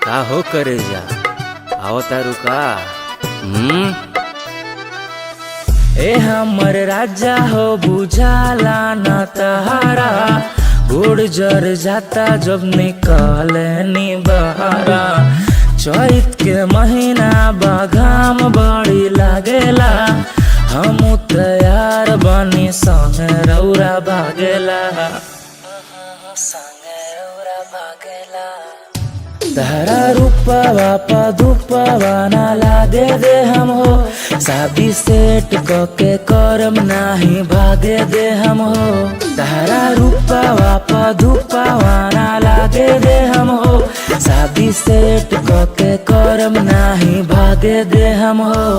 का हो करे जा आओ तारू का ए हमर राजा हो बुझाला न तहारा गुड़ जर जाता जब निकाले नी बहारा। चैत के महीना बाघाम बड़ी लागेला हम तैयार बनी संगे रौरा भागेला संगे रौरा भागेला। तहरा रूपवा पधुपवा ना लागे दे हम हो शादी सेट के करम नाही भागे दे हम हो। तहरा रूपवा पधुपवा ना लागे दे हम हो शादी सेट के करम नाही भागे दे हम हो।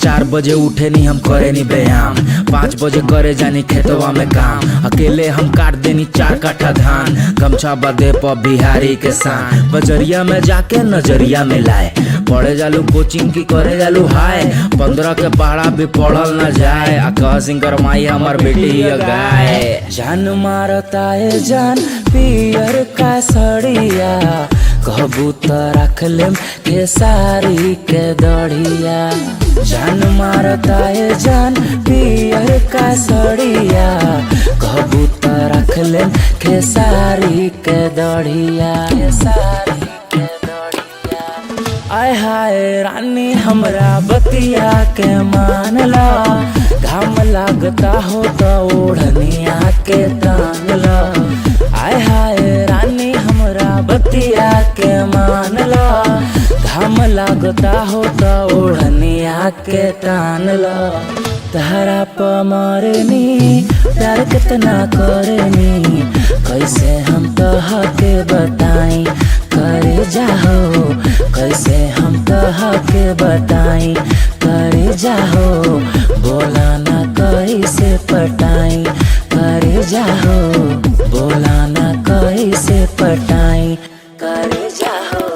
4 बजे उठे नी हम करे नी व्यायाम 5 बजे करे जानी खेतवा में काम अकेले हम काट देनी 4 कट्ठा धान गमछा बदे पर बिहारी के सान बजरिया में जाके नजरिया में लाए पढ़े जालू कोचिंग की करे जालू हाय 15 के पहाड़ा भी पढ़ल न जाए कह सिंगर माई हमार बेटी गाय। जान मारता है जान पियर का सड़िया कहबू तो रख लेम के सारी के दड़िया। जान मारता है जान पियर का सड़िया कहबू तो रख लेम के सारी के दड़िया के सारी के दड़िया। आय हाय रानी हमरा बतिया के मान ला घाम लागता हो तो ओढ़निया के तान ला। आय हाय रानी हमरा बतिया के मान ला घाम लागता हो तो ओढ़निया के टान ला। तहरा प मरनी प्यार कितना करनी कैसे हम तह के बताई करे जाहो कैसे हम तह के बताई करे जाहो बोला ना कैसे पटाई करे जाहो बोला ना कैसे पटाई करे जाहो।